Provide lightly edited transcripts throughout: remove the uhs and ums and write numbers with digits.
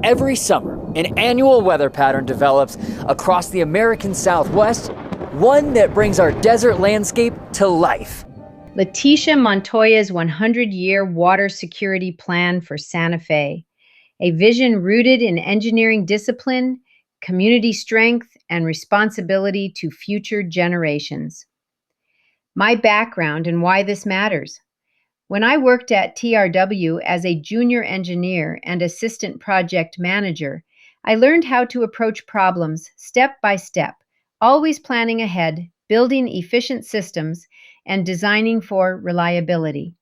Every summer, an annual weather pattern develops across the American Southwest, one that brings our desert landscape to life. Letitia Montoya's 100-year water security plan for Santa Fe, a vision rooted in engineering discipline, community strength, and responsibility to future generations. My background and why this matters. When I worked at TRW as a junior engineer and assistant project manager, I learned how to approach problems step by step, always planning ahead, building efficient systems, and designing for reliability.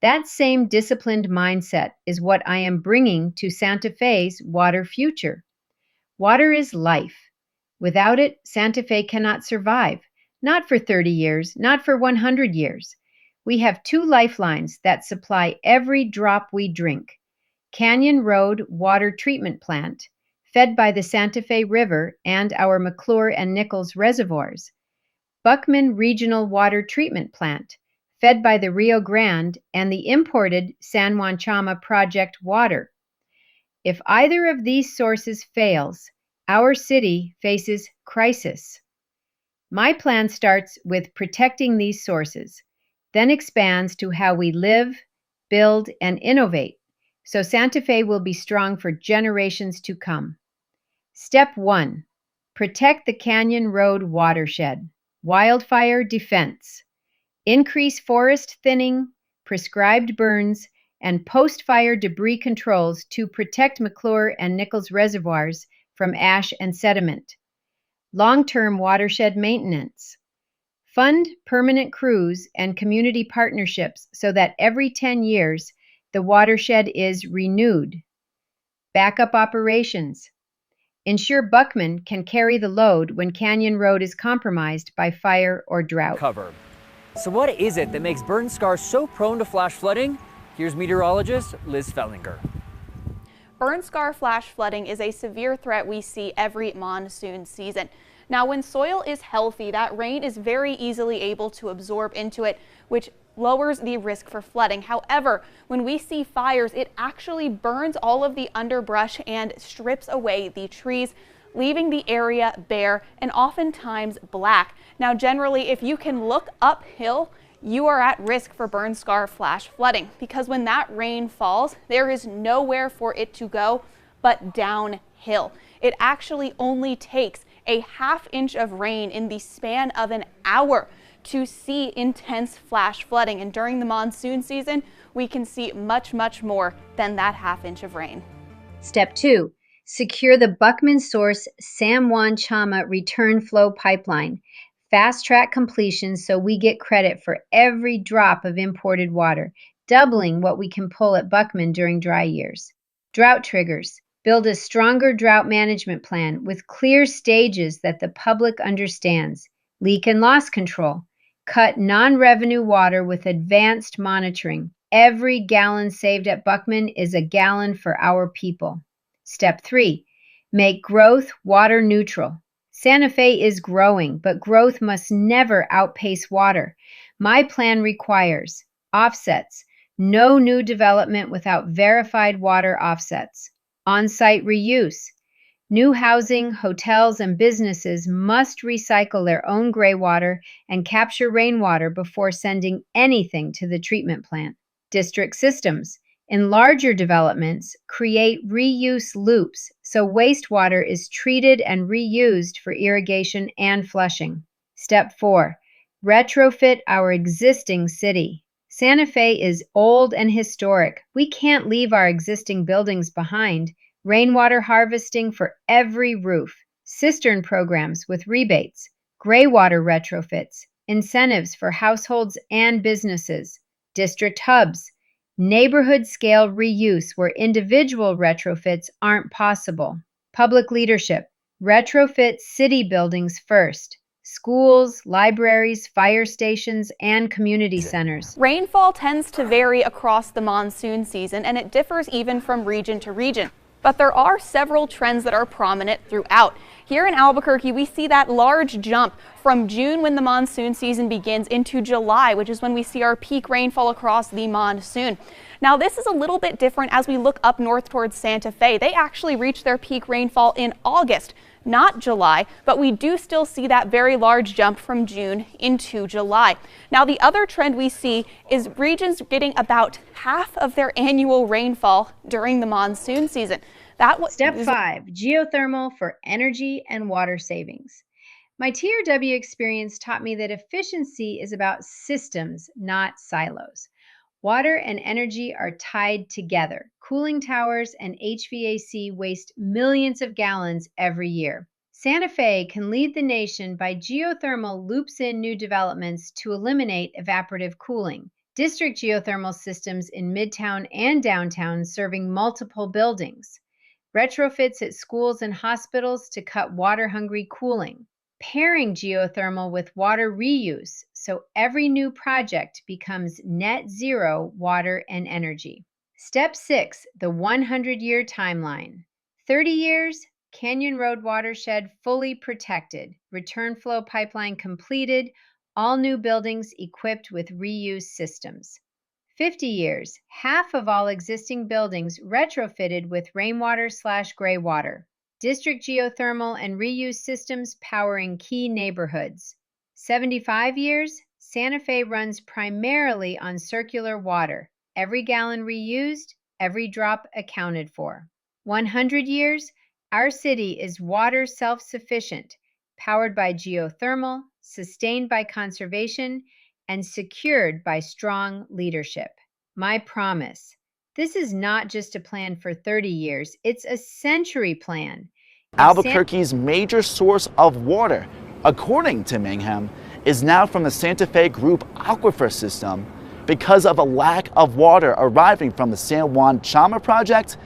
That same disciplined mindset is what I am bringing to Santa Fe's water future. Water is life. Without it, Santa Fe cannot survive, not for 30 years, not for 100 years. We have two lifelines that supply every drop we drink. Canyon Road Water Treatment Plant, fed by the Santa Fe River and our McClure and Nichols reservoirs. Buckman Regional Water Treatment Plant, fed by the Rio Grande and the imported San Juan-Chama project water. If either of these sources fails, our city faces crisis. My plan starts with protecting these sources, then expands to how we live, build, and innovate, so Santa Fe will be strong for generations to come. Step 1. Protect the Canyon Road watershed. Wildfire defense. Increase forest thinning, prescribed burns, and post-fire debris controls to protect McClure and Nichols reservoirs from ash and sediment. Long-term watershed maintenance. Fund permanent crews and community partnerships so that every 10 years, the watershed is renewed. Backup operations. Ensure Buckman can carry the load when Canyon Road is compromised by fire or drought. Cover. So what is it that makes burn scars so prone to flash flooding? Here's meteorologist Liz Fellinger. Burn scar flash flooding is a severe threat we see every monsoon season. Now, when soil is healthy, that rain is very easily able to absorb into it, which lowers the risk for flooding. However, when we see fires, it actually burns all of the underbrush and strips away the trees, leaving the area bare and oftentimes black. Now, generally, if you can look uphill, you are at risk for burn scar flash flooding, because when that rain falls, there is nowhere for it to go but downhill. It actually only takes a ½ inch of rain in the span of an hour to see intense flash flooding. And during the monsoon season, we can see much, much more than that ½ inch of rain. Step 2. Secure the Buckman Source San Juan-Chama return flow pipeline. Fast track completion so we get credit for every drop of imported water, doubling what we can pull at Buckman during dry years. Drought triggers. Build a stronger drought management plan with clear stages that the public understands. Leak and loss control. Cut non-revenue water with advanced monitoring. Every gallon saved at Buckman is a gallon for our people. Step 3. Make growth water neutral. Santa Fe is growing, but growth must never outpace water. My plan requires offsets. No new development without verified water offsets. On-site reuse. New housing, hotels, and businesses must recycle their own gray water and capture rainwater before sending anything to the treatment plant. District systems. In larger developments, create reuse loops so wastewater is treated and reused for irrigation and flushing. Step 4. Retrofit our existing city. Santa Fe is old and historic. We can't leave our existing buildings behind. Rainwater harvesting for every roof, cistern programs with rebates, gray water retrofits, incentives for households and businesses, district hubs, neighborhood-scale reuse where individual retrofits aren't possible. Public leadership, retrofit city buildings first. Schools, libraries, fire stations, and community centers. Rainfall tends to vary across the monsoon season, and it differs even from region to region. But there are several trends that are prominent throughout. Here in Albuquerque, we see that large jump from June, when the monsoon season begins, into July, which is when we see our peak rainfall across the monsoon. Now, this is a little bit different as we look up north towards Santa Fe. They actually reached their peak rainfall in August, not July, but we do still see that very large jump from June into July. Now, the other trend we see is regions getting about half of their annual rainfall during the monsoon season. Step 5, geothermal for energy and water savings. My TRW experience taught me that efficiency is about systems, not silos. Water and energy are tied together. Cooling towers and HVAC waste millions of gallons every year. Santa Fe can lead the nation by geothermal loops in new developments to eliminate evaporative cooling. District geothermal systems in Midtown and downtown serving multiple buildings. Retrofits at schools and hospitals to cut water-hungry cooling. Pairing geothermal with water reuse so every new project becomes net zero water and energy. Step 6, the 100-year timeline. 30 years, Canyon Road watershed fully protected, return flow pipeline completed, all new buildings equipped with reuse systems. 50 years, half of all existing buildings retrofitted with rainwater/gray water. District geothermal and reuse systems powering key neighborhoods. 75 years, Santa Fe runs primarily on circular water. Every gallon reused, every drop accounted for. 100 years, our city is water self-sufficient, powered by geothermal, sustained by conservation, and secured by strong leadership. My promise. This is not just a plan for 30 years, it's a century plan. Albuquerque's major source of water, according to Mingham, is now from the Santa Fe Group aquifer system because of a lack of water arriving from the San Juan-Chama project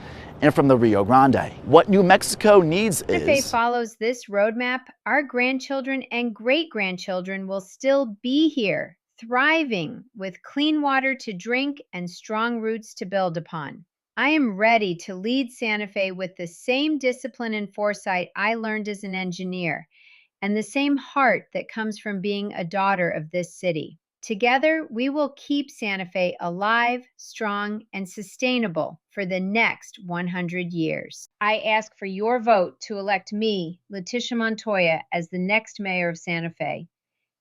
and from the Rio Grande. What New Mexico needs Santa Fe follows this roadmap, our grandchildren and great-grandchildren will still be here, thriving with clean water to drink and strong roots to build upon. I am ready to lead Santa Fe with the same discipline and foresight I learned as an engineer, and the same heart that comes from being a daughter of this city. Together, we will keep Santa Fe alive, strong, and sustainable for the next 100 years. I ask for your vote to elect me, Letitia Montoya, as the next mayor of Santa Fe.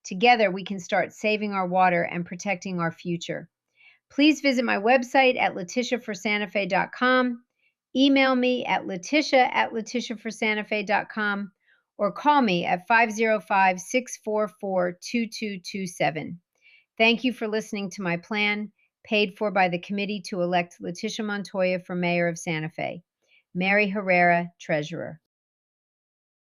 Together, we can start saving our water and protecting our future. Please visit my website at letitiaforsantafe.com, email me at letitia@letitiaforsantafe.com, or call me at 505-644-2227. Thank you for listening to my plan, paid for by the committee to elect Letitia Montoya for mayor of Santa Fe. Mary Herrera, Treasurer.